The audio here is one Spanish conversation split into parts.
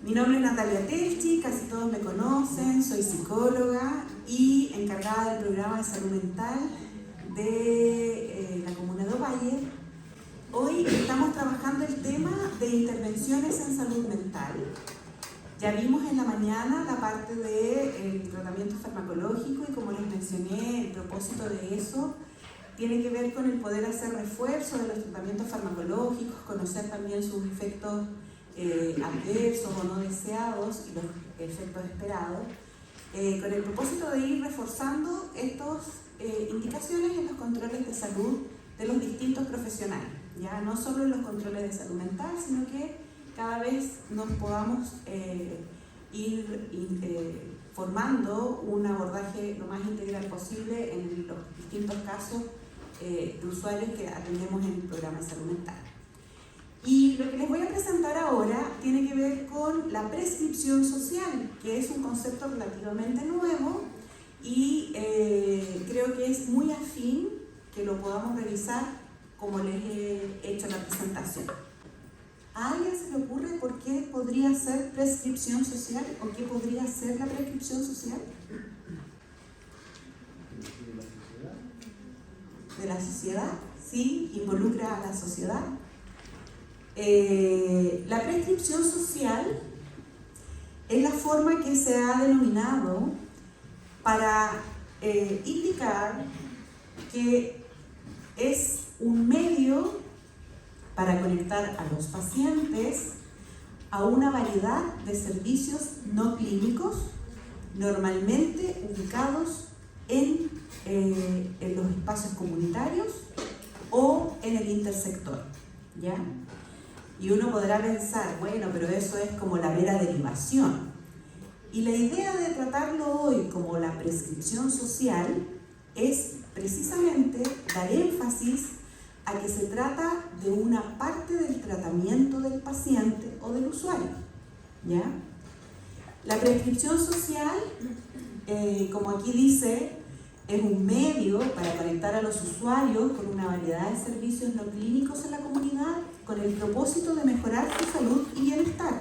Mi nombre es Natalia Telchi, casi todos me conocen, soy psicóloga y encargada del programa de salud mental de la comuna de Ovalle. Hoy estamos trabajando el tema de intervenciones en salud mental. Ya vimos en la mañana la parte del tratamiento farmacológico y como les mencioné, el propósito de eso tiene que ver con el poder hacer refuerzo de los tratamientos farmacológicos, conocer también sus efectos adversos o no deseados y los efectos esperados, con el propósito de ir reforzando estas indicaciones en los controles de salud de los distintos profesionales, ya no solo en los controles de salud mental, sino que cada vez nos podamos ir formando un abordaje lo más integral posible en los distintos casos de usuarios que atendemos en el programa de salud mental. Y lo que les voy a presentar ahora tiene que ver con la prescripción social, que es un concepto relativamente nuevo y creo que es muy afín que lo podamos revisar como les he hecho la presentación. ¿A alguien se le ocurre por qué podría ser prescripción social o qué podría ser la prescripción social? De la sociedad, sí, involucra a la sociedad. La prescripción social es la forma que se ha denominado para indicar que es un medio para conectar a los pacientes a una variedad de servicios no clínicos, normalmente ubicados en los espacios comunitarios o en el intersector, ¿ya? Y uno podrá pensar, bueno, pero eso es como la mera derivación. Y la idea de tratarlo hoy como la prescripción social es precisamente dar énfasis a que se trata de una parte del tratamiento del paciente o del usuario, ¿ya? La prescripción social, como aquí dice, es un medio para conectar a los usuarios con una variedad de servicios no clínicos en la comunidad con el propósito de mejorar su salud y bienestar.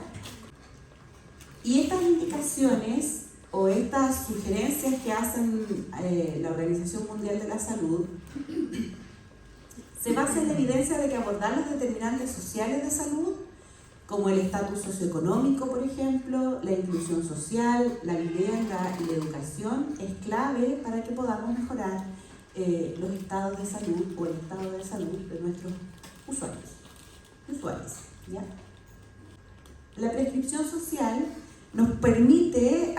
Y estas indicaciones o estas sugerencias que hacen la Organización Mundial de la Salud se basan en la evidencia de que abordar los determinantes sociales de salud, como el estatus socioeconómico, por ejemplo, la inclusión social, la vivienda y la educación, es clave para que podamos mejorar los estados de salud o el estado de salud de nuestros usuarios, ¿ya? La prescripción social nos permite,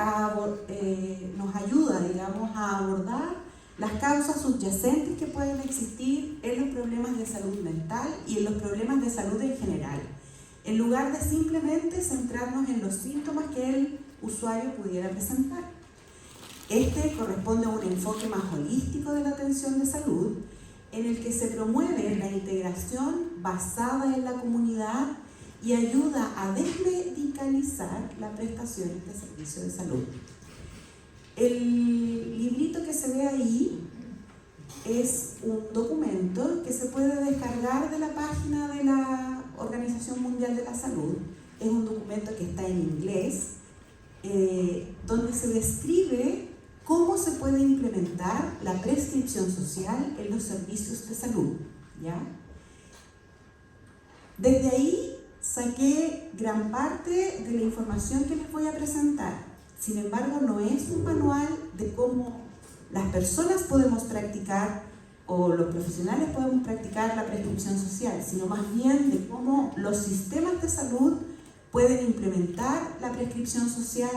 nos ayuda, digamos, a abordar las causas subyacentes que pueden existir en los problemas de salud mental y en los problemas de salud en general, en lugar de simplemente centrarnos en los síntomas que el usuario pudiera presentar. Este corresponde a un enfoque más holístico de la atención de salud, en el que se promueve la integración basada en la comunidad y ayuda a desmedicalizar la prestación de servicios de salud. El librito que se ve ahí es un documento que se puede descargar de la página de la Organización Mundial de la Salud. Es un documento que está en inglés, donde se describe cómo se puede implementar la prescripción social en los servicios de salud, ¿ya? Desde ahí saqué gran parte de la información que les voy a presentar. Sin embargo, no es un manual de cómo las personas podemos practicar o los profesionales podemos practicar la prescripción social, sino más bien de cómo los sistemas de salud pueden implementar la prescripción social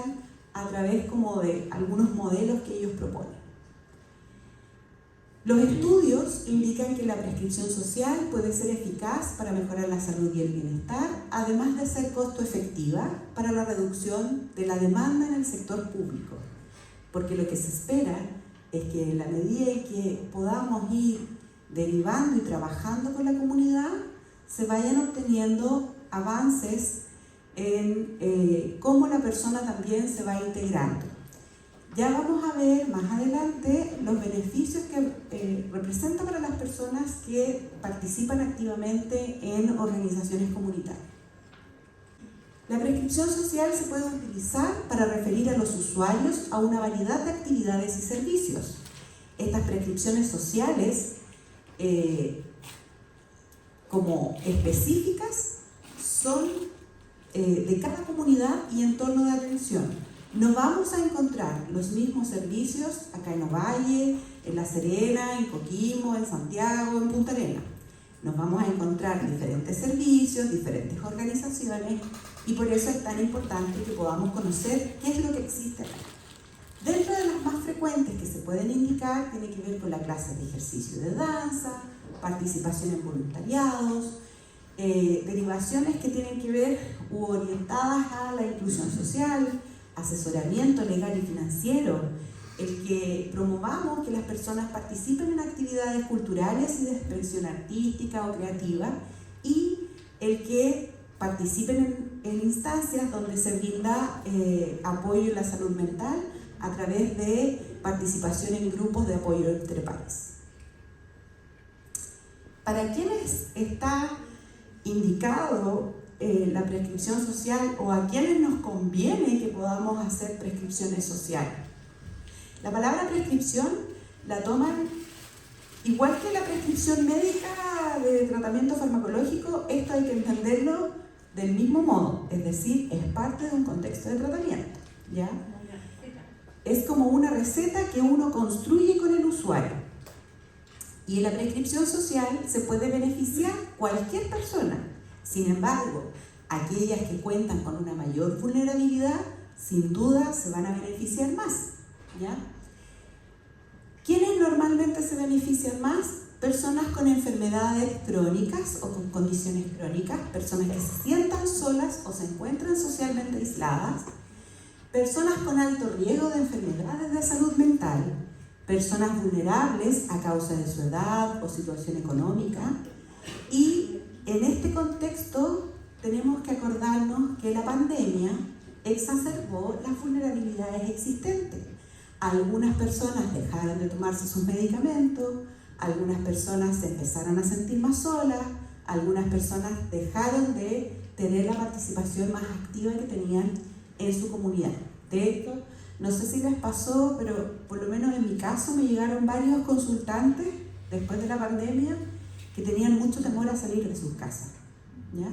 a través como de algunos modelos que ellos proponen. Los estudios indican que la prescripción social puede ser eficaz para mejorar la salud y el bienestar, además de ser costo efectiva para la reducción de la demanda en el sector público, porque lo que se espera es que en la medida en que podamos ir derivando y trabajando con la comunidad, se vayan obteniendo avances en cómo la persona también se va integrando. Ya vamos a ver más adelante los beneficios que representa para las personas que participan activamente en organizaciones comunitarias. La prescripción social se puede utilizar para referir a los usuarios a una variedad de actividades y servicios. Estas prescripciones sociales, como específicas, son de cada comunidad y entorno de atención. No vamos a encontrar los mismos servicios acá en Ovalle, en La Serena, en Coquimbo, en Santiago, en Punta Arenas. Nos vamos a encontrar diferentes servicios, diferentes organizaciones, y por eso es tan importante que podamos conocer qué es lo que existe acá. Dentro de las más frecuentes que se pueden indicar, tiene que ver con la clase de ejercicio de danza, participación en voluntariados, derivaciones que tienen que ver u orientadas a la inclusión social, asesoramiento legal y financiero, el que promovamos que las personas participen en actividades culturales y de expresión artística o creativa, y el que participen en instancias donde se brinda apoyo en la salud mental a través de participación en grupos de apoyo entre pares. ¿Para quiénes está indicado la prescripción social, o a quiénes nos conviene que podamos hacer prescripciones sociales? La palabra prescripción la toman igual que la prescripción médica de tratamiento farmacológico. Esto hay que entenderlo del mismo modo, es decir, es parte de un contexto de tratamiento, ¿ya? Es como una receta que uno construye con el usuario. Y en la prescripción social se puede beneficiar cualquier persona. Sin embargo, aquellas que cuentan con una mayor vulnerabilidad, sin duda se van a beneficiar más, ¿ya? ¿Quiénes normalmente se benefician más? Personas con enfermedades crónicas o con condiciones crónicas, personas que se sientan solas o se encuentran socialmente aisladas, personas con alto riesgo de enfermedades de salud mental, personas vulnerables a causa de su edad o situación económica. Y en este contexto tenemos que acordarnos que la pandemia exacerbó las vulnerabilidades existentes. Algunas personas dejaron de tomarse sus medicamentos, algunas personas se empezaron a sentir más solas, algunas personas dejaron de tener la participación más activa que tenían en su comunidad. De hecho, no sé si les pasó, pero por lo menos en mi caso me llegaron varios consultantes después de la pandemia que tenían mucho temor a salir de sus casas, ¿ya?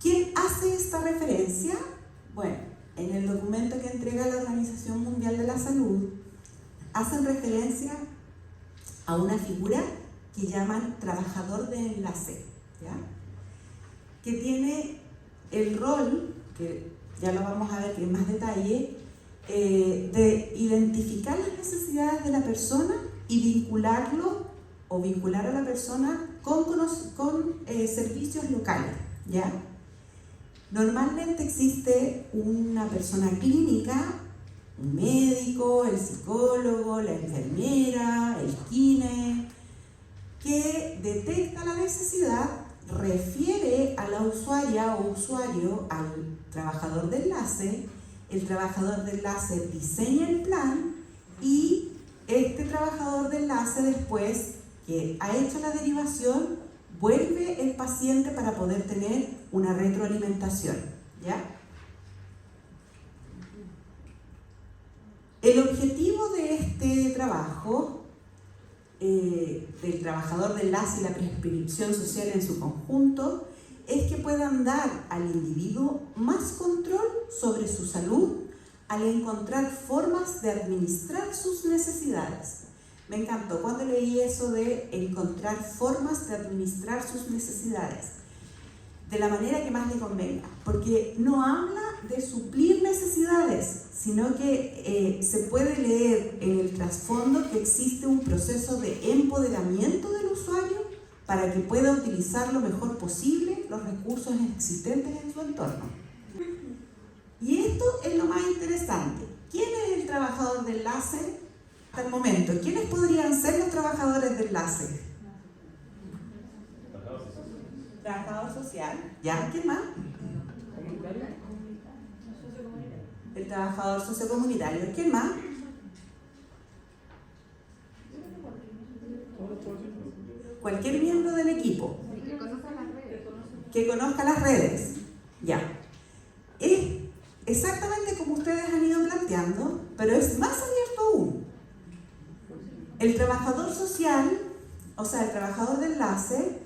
¿Quién hace esta referencia? Bueno, en el documento que entrega la Organización Mundial de la Salud, hacen referencia a una figura que llaman trabajador de enlace, ¿ya? Que tiene el rol, que ya lo vamos a ver en más detalle, de identificar las necesidades de la persona y vincularlo o vincular a la persona con servicios locales, ¿ya? Normalmente existe una persona clínica, un médico, el psicólogo, la enfermera, el kine, que detecta la necesidad, refiere a la usuaria o usuario al trabajador de enlace, el trabajador de enlace diseña el plan y este trabajador de enlace, después que ha hecho la derivación, vuelve el paciente para poder tener una retroalimentación, ¿ya? El objetivo de este trabajo, del trabajador de enlace y la prescripción social en su conjunto, es que puedan dar al individuo más control sobre su salud al encontrar formas de administrar sus necesidades. Me encantó cuando leí eso de encontrar formas de administrar sus necesidades de la manera que más le convenga, porque no habla de suplir necesidades, sino que se puede leer en el trasfondo que existe un proceso de empoderamiento del usuario para que pueda utilizar lo mejor posible los recursos existentes en su entorno. Y esto es lo más interesante. ¿Quién es el trabajador de enlace hasta el momento? ¿Quiénes podrían ser los trabajadores de enlace? Trabajador social. ¿Ya? ¿Quién más? El trabajador sociocomunitario. ¿Quién más? Cualquier miembro del equipo. que conozca las redes. Ya. Es exactamente como ustedes han ido planteando, pero es más abierto aún. El trabajador social, o sea, el trabajador de enlace,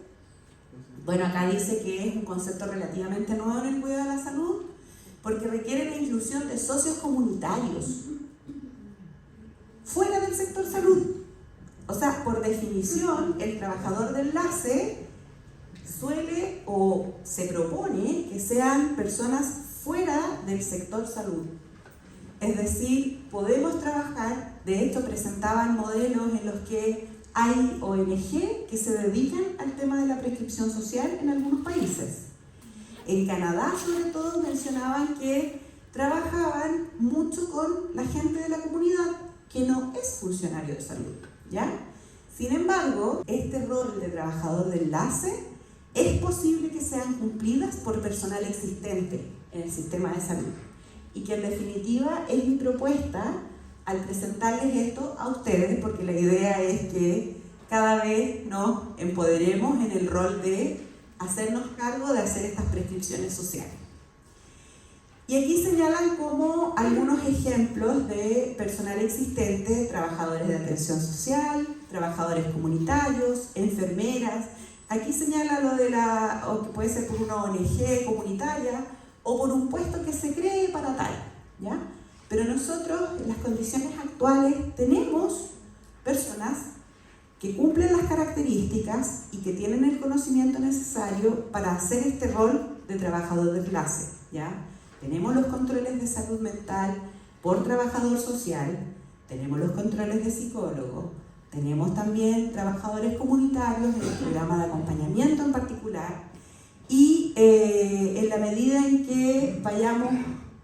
bueno, acá dice que es un concepto relativamente nuevo en el cuidado de la salud, porque requiere la inclusión de socios comunitarios fuera del sector salud. O sea, por definición, el trabajador de enlace suele o se propone que sean personas fuera del sector salud. Es decir, podemos trabajar, de hecho presentaban modelos en los que hay ONG que se dedican al tema de la prescripción social en algunos países. En Canadá, sobre todo, mencionaban que trabajaban mucho con la gente de la comunidad que no es funcionario de salud, ¿ya? Sin embargo, este rol de trabajador de enlace es posible que sean cumplidas por personal existente en el sistema de salud. Y que en definitiva es mi propuesta al presentarles esto a ustedes, porque la idea es que cada vez nos empoderemos en el rol de hacernos cargo de hacer estas prescripciones sociales. Y aquí señalan como algunos ejemplos de personal existente: trabajadores de atención social, trabajadores comunitarios, enfermeras. Aquí señala lo de o que puede ser por una ONG comunitaria o por un puesto que se cree para tal, ¿ya? Pero nosotros, en las condiciones actuales, tenemos personas que cumplen las características y que tienen el conocimiento necesario para hacer este rol de trabajador de enlace, ¿ya? Tenemos los controles de salud mental por trabajador social, tenemos los controles de psicólogo, tenemos también trabajadores comunitarios en el programa de acompañamiento en particular, y en la medida en que vayamos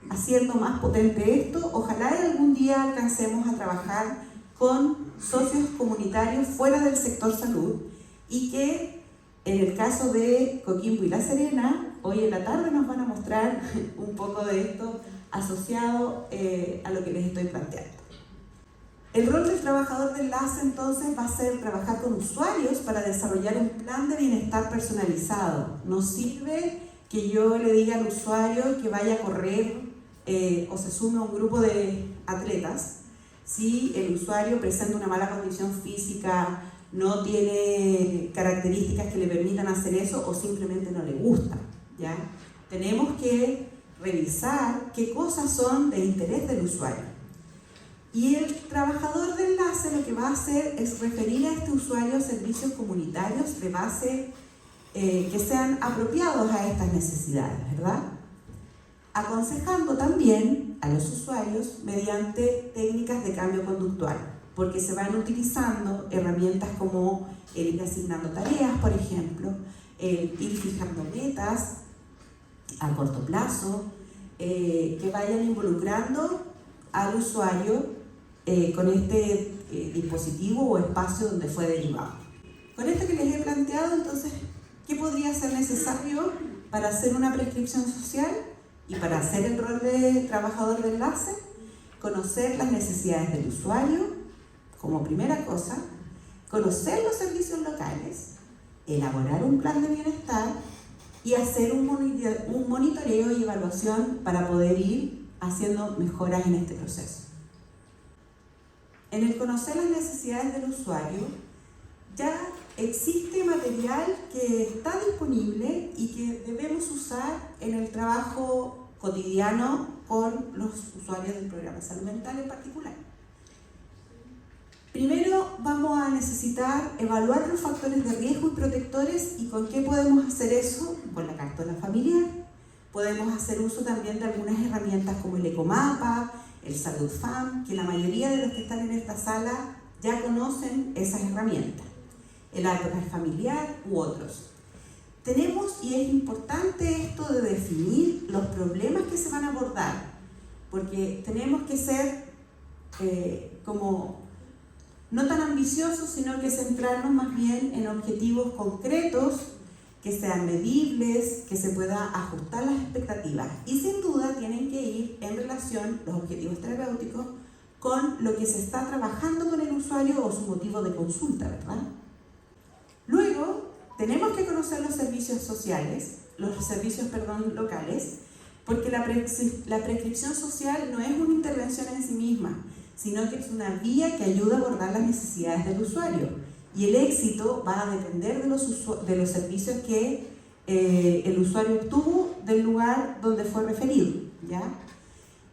haciendo más potente esto, ojalá algún día alcancemos a trabajar con socios comunitarios fuera del sector salud, y que en el caso de Coquimbo y La Serena, hoy en la tarde nos van a mostrar un poco de esto asociado a lo que les estoy planteando. El rol del trabajador de enlace entonces va a ser trabajar con usuarios para desarrollar un plan de bienestar personalizado. No sirve que yo le diga al usuario que vaya a correr o se sume a un grupo de atletas si el usuario presenta una mala condición física, no tiene características que le permitan hacer eso o simplemente no le gusta, ¿ya? Tenemos que revisar qué cosas son de interés del usuario. Y el trabajador de enlace lo que va a hacer es referir a este usuario a servicios comunitarios de base que sean apropiados a estas necesidades, ¿verdad? Aconsejando también a los usuarios mediante técnicas de cambio conductual, porque se van utilizando herramientas como el ir asignando tareas, por ejemplo, el ir fijando metas a corto plazo, que vayan involucrando al usuario con este dispositivo o espacio donde fue derivado. Con esto que les he planteado, entonces, ¿qué podría ser necesario para hacer una prescripción social y para hacer el rol de trabajador de enlace? Conocer las necesidades del usuario, como primera cosa, conocer los servicios locales, elaborar un plan de bienestar y hacer un monitoreo y evaluación para poder ir haciendo mejoras en este proceso. En el conocer las necesidades del usuario, ya existe material que está disponible y que debemos usar en el trabajo cotidiano con los usuarios del programa de salud mental en particular. Primero vamos a necesitar evaluar los factores de riesgo y protectores, y con qué podemos hacer eso. Con la cartona familiar. Podemos hacer uso también de algunas herramientas como el Ecomapa, el SaludFam, que la mayoría de los que están en esta sala ya conocen esas herramientas. El Atlas familiar u otros. Tenemos, y es importante esto de definir los problemas que se van a abordar, porque tenemos que ser como no tan ambiciosos, sino que centrarnos más bien en objetivos concretos, que sean medibles, que se pueda ajustar las expectativas, y sin duda tienen que ir en relación los objetivos terapéuticos con lo que se está trabajando con el usuario o su motivo de consulta, ¿verdad? Luego, tenemos que conocer los servicios sociales locales, porque la prescripción social no es una intervención en sí misma, sino que es una vía que ayuda a abordar las necesidades del usuario. Y el éxito va a depender de los servicios que el usuario obtuvo del lugar donde fue referido, ¿ya?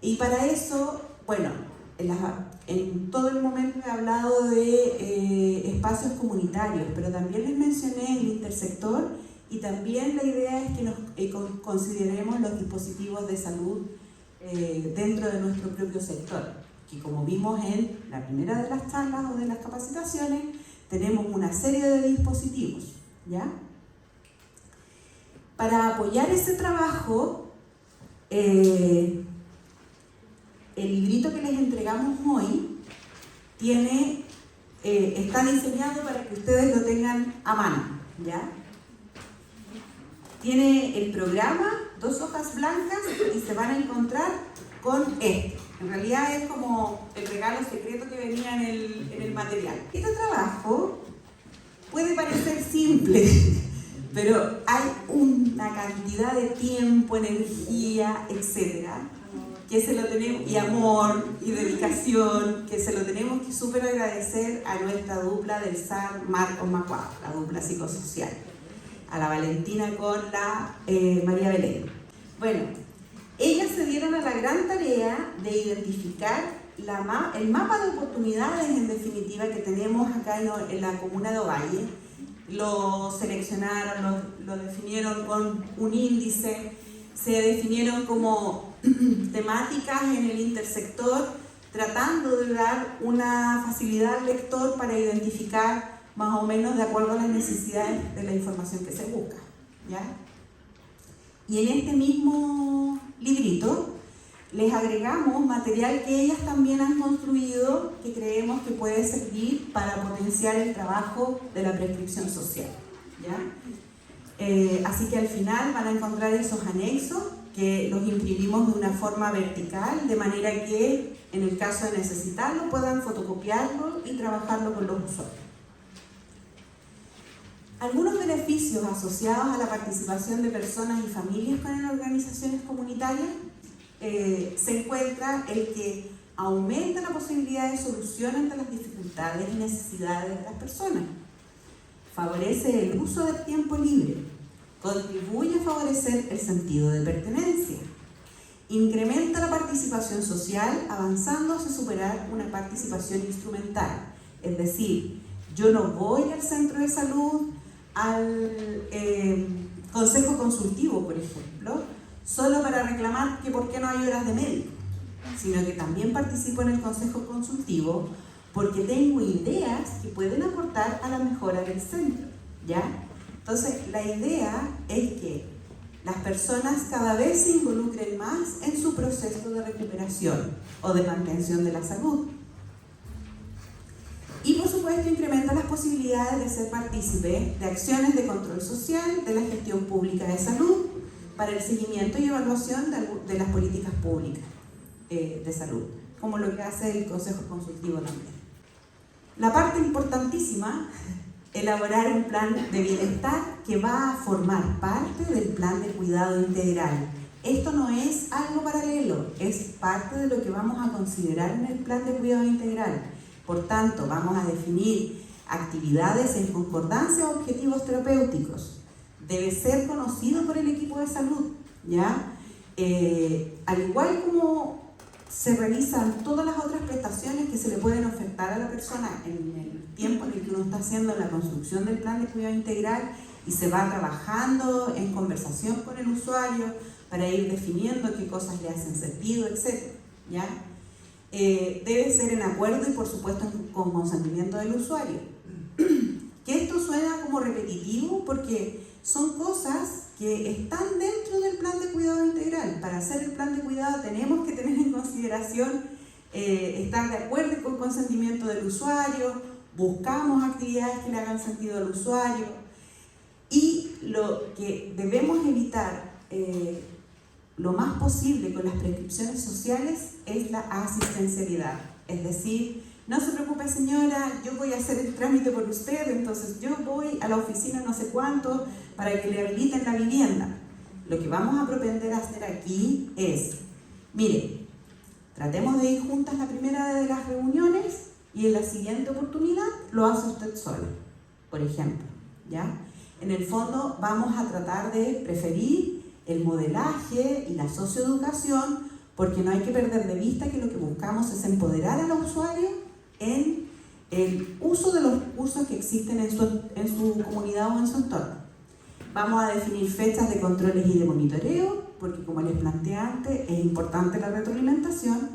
Y para eso, bueno, en todo el momento he hablado de espacios comunitarios, pero también les mencioné el intersector, y también la idea es que nos consideremos los dispositivos de salud dentro de nuestro propio sector, que como vimos en la primera de las charlas o de las capacitaciones, tenemos una serie de dispositivos, ¿ya? Para apoyar ese trabajo, el librito que les entregamos hoy está diseñado para que ustedes lo tengan a mano, ¿ya? Tiene el programa, 2 hojas blancas, y se van a encontrar con este. En realidad es como el regalo secreto que venía en el material. Este trabajo puede parecer simple, pero hay una cantidad de tiempo, energía, etcétera, que se lo tenemos, y amor y dedicación, que se lo tenemos que súper agradecer a nuestra dupla del SAR, Marcos Macuá, la dupla psicosocial, a la Valentina con la María Belén. Bueno, ellas se dieron a la gran tarea de identificar el mapa de oportunidades, en definitiva, que tenemos acá en la comuna de Ovalle. Lo seleccionaron, lo definieron con un índice, se definieron como temáticas en el intersector, tratando de dar una facilidad al lector para identificar más o menos de acuerdo a las necesidades de la información que se busca, ¿ya? Y en este mismo librito les agregamos material que ellas también han construido, que creemos que puede servir para potenciar el trabajo de la prescripción social, ¿ya? Así que al final van a encontrar esos anexos que los imprimimos de una forma vertical, de manera que en el caso de necesitarlo puedan fotocopiarlo y trabajarlo con los usuarios. Algunos beneficios asociados a la participación de personas y familias con organizaciones comunitarias se encuentra el que aumenta la posibilidad de solución ante las dificultades y necesidades de las personas, favorece el uso del tiempo libre, contribuye a favorecer el sentido de pertenencia, incrementa la participación social avanzando hacia superar una participación instrumental, es decir, yo no voy al centro de salud, al consejo consultivo, por ejemplo, solo para reclamar que por qué no hay horas de médico, sino que también participo en el consejo consultivo porque tengo ideas que pueden aportar a la mejora del centro, ¿ya? Entonces, la idea es que las personas cada vez se involucren más en su proceso de recuperación o de mantención de la salud. Y por supuesto incrementa las posibilidades de ser partícipe de acciones de control social de la gestión pública de salud para el seguimiento y evaluación de las políticas públicas de salud, como lo que hace el Consejo Consultivo también. La parte importantísima, elaborar un plan de bienestar que va a formar parte del plan de cuidado integral. Esto no es algo paralelo, es parte de lo que vamos a considerar en el plan de cuidado integral. Por tanto, vamos a definir actividades en concordancia a objetivos terapéuticos. Debe ser conocido por el equipo de salud, ¿ya? Al igual como se realizan todas las otras prestaciones que se le pueden ofertar a la persona en el tiempo en el que uno está haciendo la construcción del plan de cuidado integral y se va trabajando en conversación con el usuario para ir definiendo qué cosas le hacen sentido, etc., ¿ya? Debe ser en acuerdo y por supuesto con consentimiento del usuario. Que esto suena como repetitivo porque son cosas que están dentro del plan de cuidado integral. Para hacer el plan de cuidado tenemos que tener en consideración estar de acuerdo y con consentimiento del usuario, buscamos actividades que le hagan sentido al usuario y lo que debemos evitar lo más posible con las prescripciones sociales es la asistencialidad, es decir, no se preocupe señora, yo voy a hacer el trámite por usted, entonces yo voy a la oficina no sé cuánto para que le habiliten la vivienda. lo que vamos a propender a hacer aquí es, mire, tratemos de ir juntas la primera de las reuniones y en la siguiente oportunidad lo hace usted sola, por ejemplo, ¿ya? En el fondo vamos a tratar de preferir el modelaje y la socioeducación, porque no hay que perder de vista que lo que buscamos es empoderar al usuario en el uso de los recursos que existen en su comunidad o en su entorno. Vamos a definir fechas de controles y de monitoreo, porque como les planteé antes, es importante la retroalimentación.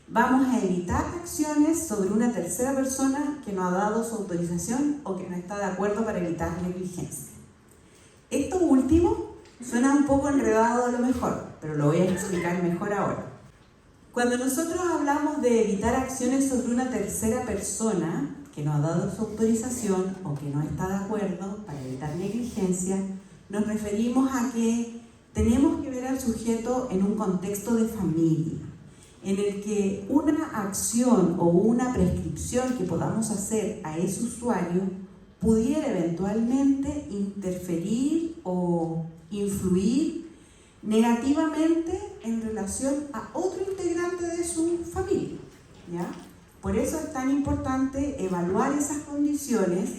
Vamos a evitar acciones sobre una tercera persona que no ha dado su autorización o que no está de acuerdo para evitar negligencia. Esto último suena un poco enredado a lo mejor, pero lo voy a explicar mejor ahora. Cuando nosotros hablamos de evitar acciones sobre una tercera persona que no ha dado su autorización o que no está de acuerdo para evitar negligencia, nos referimos a que tenemos que ver al sujeto en un contexto de familia, en el que una acción o una prescripción que podamos hacer a ese usuario pudiera eventualmente interferir o influir negativamente en relación a otro integrante de su familia, ¿ya? Por eso es tan importante evaluar esas condiciones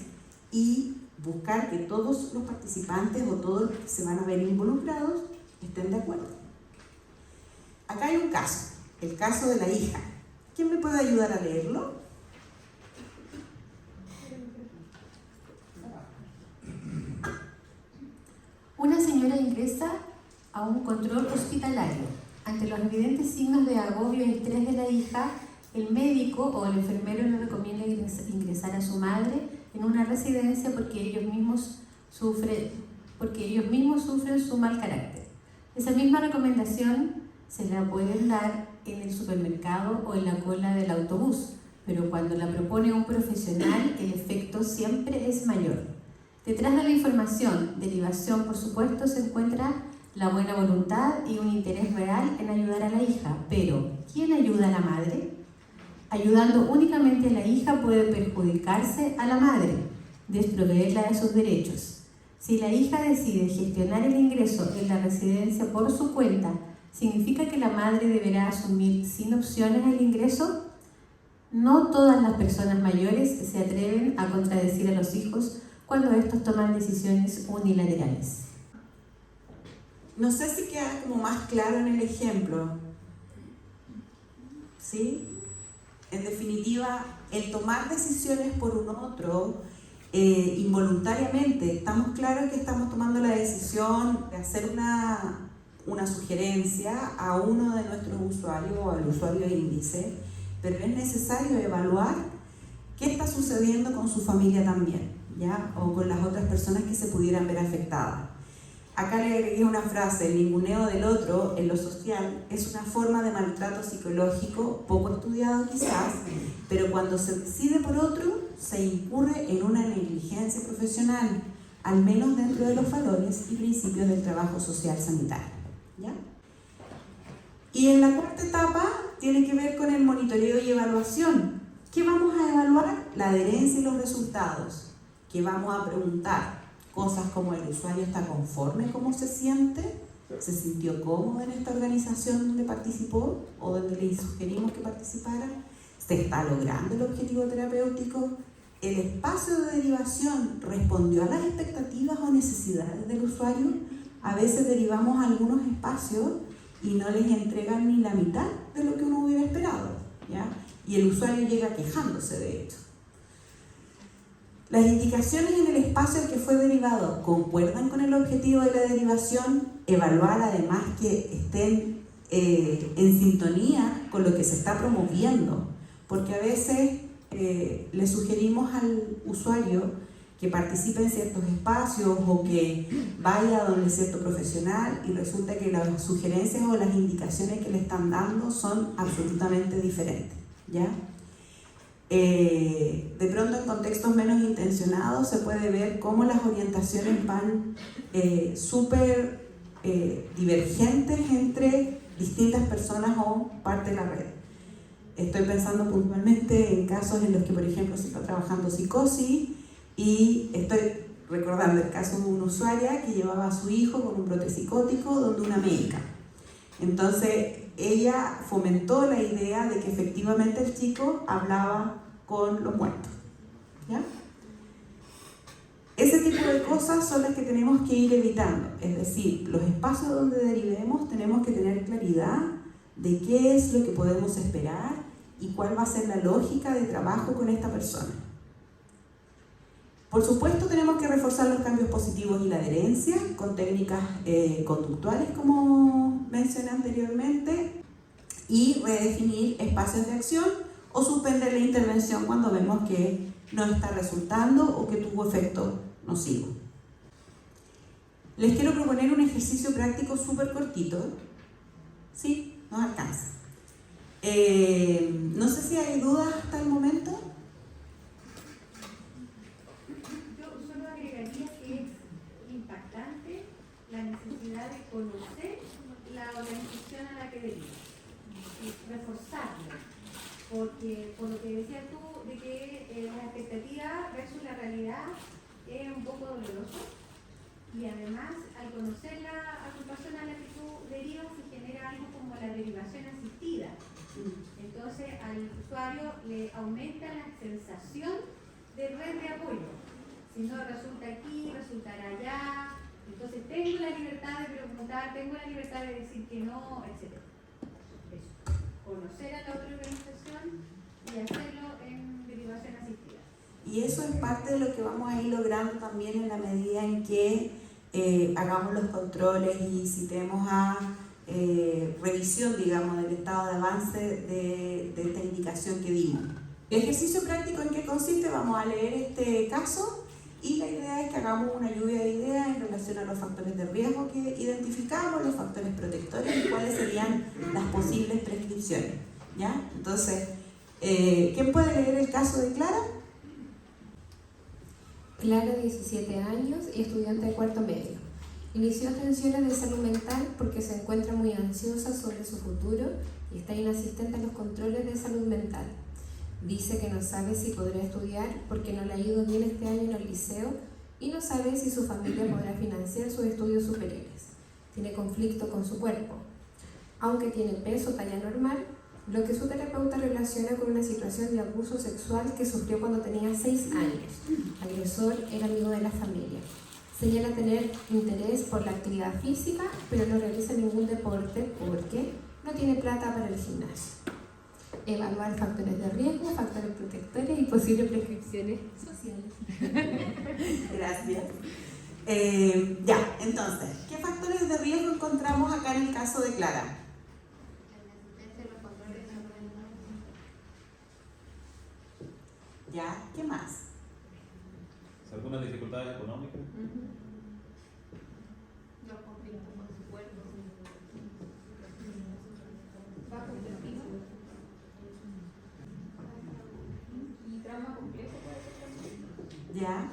y buscar que todos los participantes o todos los que se van a ver involucrados estén de acuerdo. Acá hay un caso, el caso de la hija. ¿Quién me puede ayudar a leerlo? Una señora ingresa a un control hospitalario. Ante los evidentes signos de agobio y estrés de la hija, el médico o el enfermero le recomienda ingresar a su madre en una residencia porque ellos mismos sufren su mal carácter. Esa misma recomendación se la pueden dar en el supermercado o en la cola del autobús, pero cuando la propone un profesional, el efecto siempre es mayor. Detrás de la información, derivación, por supuesto, se encuentra la buena voluntad y un interés real en ayudar a la hija. Pero, ¿quién ayuda a la madre? Ayudando únicamente a la hija puede perjudicarse a la madre, desproveerla de sus derechos. Si la hija decide gestionar el ingreso en la residencia por su cuenta, ¿significa que la madre deberá asumir sin opciones el ingreso? No todas las personas mayores se atreven a contradecir a los hijos cuando estos toman decisiones unilaterales. No sé si queda como más claro en el ejemplo, ¿sí? En definitiva, el tomar decisiones por un otro involuntariamente, estamos claros que estamos tomando la decisión de hacer una sugerencia a uno de nuestros usuarios o al usuario índice, pero es necesario evaluar qué está sucediendo con su familia también, ¿ya? O con las otras personas que se pudieran ver afectadas. Acá le agregué una frase: el ninguneo del otro en lo social es una forma de maltrato psicológico poco estudiado quizás, pero cuando se decide por otro, se incurre en una negligencia profesional, al menos dentro de los valores y principios del trabajo social sanitario, ¿ya? Y en la cuarta etapa tiene que ver con el monitoreo y evaluación. ¿Qué vamos a evaluar? La adherencia y los resultados. ¿Qué vamos a preguntar? Cosas como: ¿el usuario está conforme cómo se siente? ¿Se sintió cómodo en esta organización donde participó o donde le sugerimos que participara? ¿Se está logrando el objetivo terapéutico? ¿El espacio de derivación respondió a las expectativas o necesidades del usuario? A veces derivamos a algunos espacios y no les entregan ni la mitad de lo que uno hubiera esperado, ¿ya? Y el usuario llega quejándose de hecho. Las indicaciones en el espacio al que fue derivado concuerdan con el objetivo de la derivación. Evaluar además que estén en sintonía con lo que se está promoviendo, porque a veces le sugerimos al usuario que participe en ciertos espacios o que vaya a donde cierto profesional y resulta que las sugerencias o las indicaciones que le están dando son absolutamente diferentes, ¿ya? De pronto en contextos menos intencionados se puede ver cómo las orientaciones van súper divergentes entre distintas personas o parte de la red. Estoy pensando puntualmente en casos en los que, por ejemplo, se está trabajando psicosis y estoy recordando el caso de una usuaria que llevaba a su hijo con un brote psicótico donde una médica. Entonces ella fomentó la idea de que efectivamente el chico hablaba con los muertos, ¿ya? Ese tipo de cosas son las que tenemos que ir evitando, es decir, los espacios donde derivemos tenemos que tener claridad de qué es lo que podemos esperar y cuál va a ser la lógica de trabajo con esta persona. Por supuesto, tenemos que reforzar los cambios positivos y la adherencia con técnicas conductuales, como mencioné anteriormente, y redefinir espacios de acción o suspender la intervención cuando vemos que no está resultando o que tuvo efecto nocivo. Les quiero proponer un ejercicio práctico súper cortito. ¿Sí? Nos alcanza. No sé si hay dudas hasta el momento. Yo solo agregaría que es impactante la necesidad de conocer la organización a la que deriva y reforzarla, porque por lo que decías tú de que la expectativa versus la realidad es un poco doloroso, y además al conocer la agrupación a la que tú derivas se genera algo como la derivación asistida. Entonces al usuario le aumenta la sensación de red de apoyo. Si no resulta aquí, resultará allá. Entonces tengo la libertad de preguntar, tengo la libertad de decir que no, etc. Eso. Conocer a la otra organización y hacerlo en derivación asistida. Y eso es parte de lo que vamos a ir logrando también en la medida en que hagamos los controles y citemos a revisión, digamos, del estado de avance de esta indicación que dimos. El ejercicio práctico en qué consiste, vamos a leer este caso y la idea es que hagamos una lluvia de ideas en relación a los factores de riesgo que identificamos, los factores protectores y cuáles serían las posibles prescripciones, ¿ya? Entonces, ¿quién puede leer el caso de Clara? Clara, 17 años y estudiante de cuarto medio. Inició atenciones de salud mental porque se encuentra muy ansiosa sobre su futuro y está inasistente a los controles de salud mental. Dice que no sabe si podrá estudiar porque no le ha ido bien este año en el liceo y no sabe si su familia podrá financiar sus estudios superiores. Tiene conflicto con su cuerpo. Aunque tiene peso, talla normal, lo que su terapeuta relaciona con una situación de abuso sexual que sufrió cuando tenía 6 años. El agresor era amigo de la familia. Señala tener interés por la actividad física, pero no realiza ningún deporte porque no tiene plata para el gimnasio. Evaluar factores de riesgo, factores protectores y posibles prescripciones sociales. Gracias. Ya, entonces, ¿qué factores de riesgo encontramos acá en el caso de Clara? ¿Ya? ¿Qué más? ¿Algunas dificultades económicas? Los conflictos con su cuerpo. Bajo autoestima. Y trauma complejo puede ser también. ¿Ya?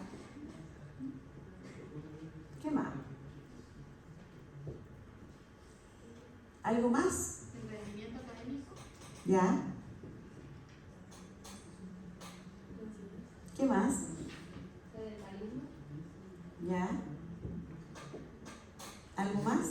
¿Qué más? ¿Algo más? El rendimiento académico. ¿Ya? ¿Qué más? Sedentarismo. ¿Ya? ¿Algo más?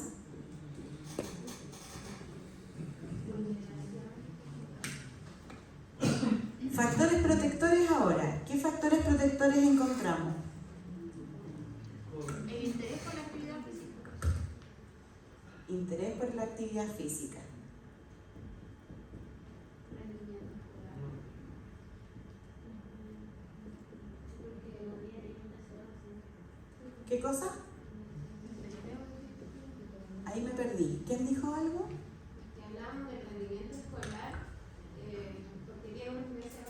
Factores protectores ahora. ¿Qué factores protectores encontramos? El interés por la actividad física. Interés por la actividad física. ¿Qué cosa? Ahí me perdí. ¿Quién dijo algo? Que hablamos del rendimiento escolar, porque qué uno tuviese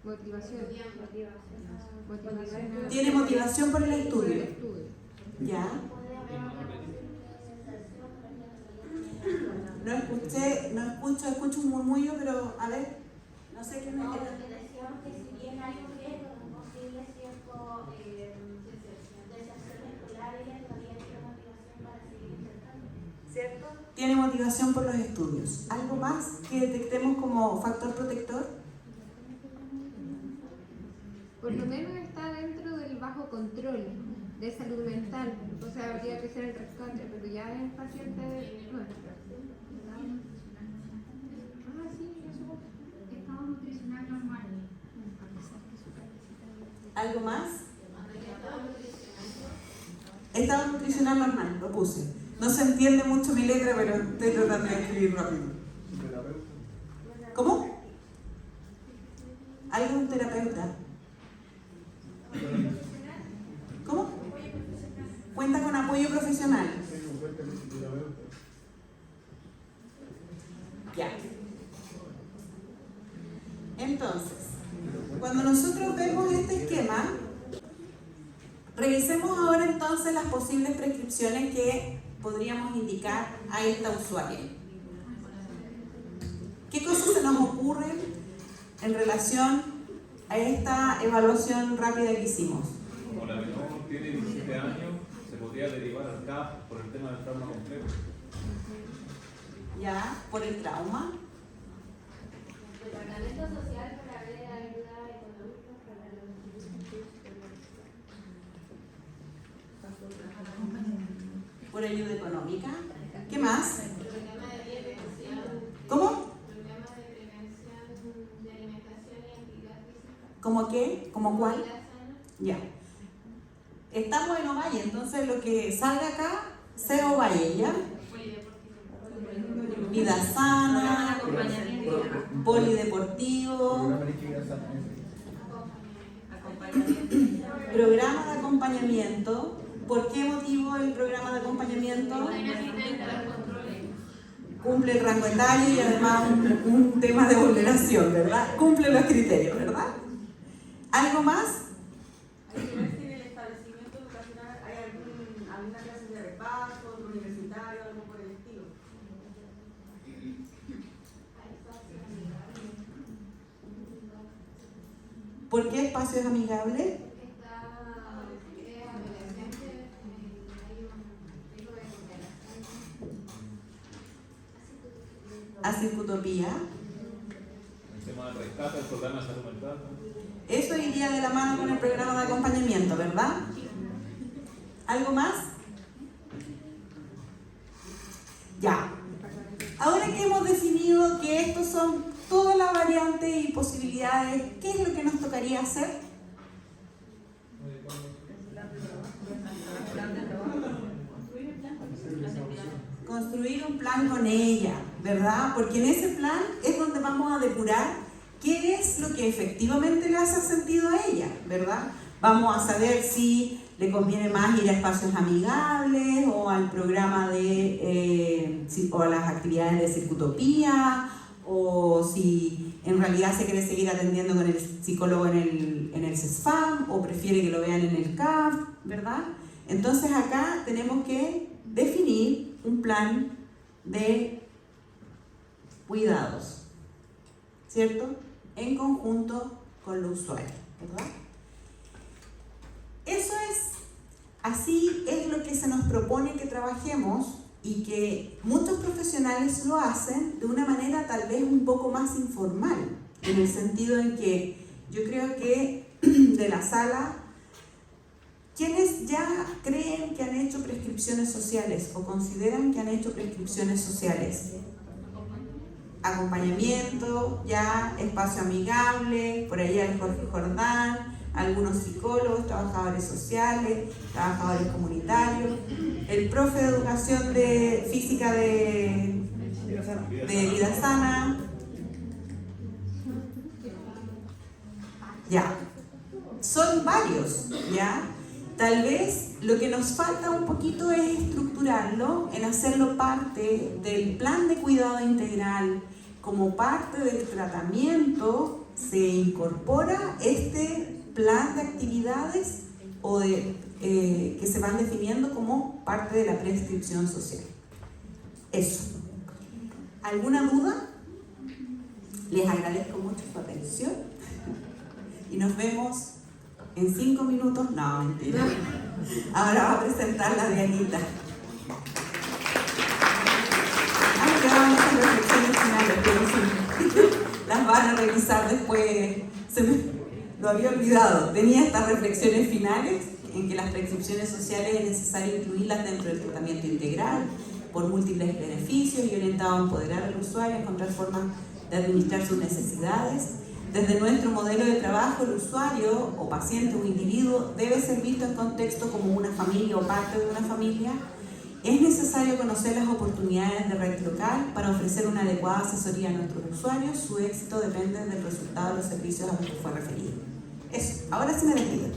Motivación. Tiene motivación por el estudio. ¿Ya? No escucho un murmullo, pero a ver, no sé qué me No, queda. porque decíamos que si bien hay un riesgo de un posible cierto deserción escolar, ella todavía tiene motivación para seguir intentando. ¿Cierto? Tiene motivación por los estudios. ¿Algo más que detectemos como factor protector? Por lo menos está dentro del bajo control de salud mental, o sea, habría que ser el rescate, pero ya es paciente nuestro. Ah, sí, eso. Estado nutricional normal. ¿Algo más? Estado nutricional normal, lo puse. No se entiende mucho mi letra, pero estoy tratando de escribir rápido. ¿Cómo? ¿Algo de un terapeuta? ¿Cómo? Cuenta con apoyo profesional. Ya. Entonces, cuando nosotros vemos este esquema, revisemos ahora entonces las posibles prescripciones que podríamos indicar a esta usuaria. ¿Qué cosas se nos ocurren en relación a esta evaluación rápida que hicimos? Como la menor tiene 17 años, se podría derivar al CAP por el tema del trauma complejo. ¿Ya? ¿Por el trauma? Departamento social para ver ayuda económica para los ¿Por ayuda económica? ¿Qué más? programa de prevención. ¿Cómo? Programa de prevención de alimentación y actividad física. ¿Cómo qué? ¿Cómo cuál? Vida sana. Ya. Estamos en Ovalle, entonces lo que salga acá, sea Ovalle, ¿ya? Vida sana, polideportivo, programa de acompañamiento. ¿Por qué motivo el programa de acompañamiento? Cumple el rango etario y además un tema de vulneración, ¿verdad? Cumple los criterios, ¿verdad? ¿Algo más? Hay que ver si en el establecimiento educacional hay alguna clase de repaso, otro universitario, algo por el estilo. ¿Por qué espacios amigables? A Circutopía. El tema del rescate, el programa de salud mental. Eso iría de la mano con el programa de acompañamiento, ¿verdad? ¿Algo más? Ya. Ahora que hemos definido que estos son todas las variantes y posibilidades, ¿qué es lo que nos tocaría hacer? Construir un plan con ella, ¿verdad? Porque en ese plan es donde vamos a depurar qué es lo que efectivamente le hace sentido a ella, ¿verdad? Vamos a saber si le conviene más ir a espacios amigables o al programa o a las actividades de Circutopía, o si en realidad se quiere seguir atendiendo con el psicólogo en el CESFAM o prefiere que lo vean en el CAF, ¿verdad? Entonces acá tenemos que definir un plan de cuidados, ¿cierto? En conjunto con los usuarios, ¿verdad? Eso es, así es lo que se nos propone que trabajemos y que muchos profesionales lo hacen de una manera tal vez un poco más informal, en el sentido en que yo creo que de la sala, quienes ya creen que han hecho prescripciones sociales o consideran que han hecho prescripciones sociales, acompañamiento, ya espacio amigable, por ahí hay Jorge Jordán, algunos psicólogos, trabajadores sociales, trabajadores comunitarios, el profe de educación física de Vida Sana. Ya, son varios, ¿ya? Tal vez lo que nos falta un poquito es estructurarlo, en hacerlo parte del plan de cuidado integral. Como parte del tratamiento se incorpora este plan de actividades que se van definiendo como parte de la prescripción social. Eso. ¿Alguna duda? Les agradezco mucho su atención y nos vemos en 5 minutos. No, mentira. Ahora va a presentar la Dianita. Que vamos a reflexiones finales, pero sí, las van a revisar después. Lo había olvidado. Tenía estas reflexiones finales en que las prescripciones sociales es necesario incluirlas dentro del tratamiento integral por múltiples beneficios y orientado a empoderar al usuario, a encontrar formas de administrar sus necesidades. Desde nuestro modelo de trabajo, el usuario o paciente o individuo debe ser visto en contexto como una familia o parte de una familia. Es necesario conocer las oportunidades de red local para ofrecer una adecuada asesoría a nuestros usuarios. Su éxito depende del resultado de los servicios a los que fue referido. Eso, ahora sí me despido.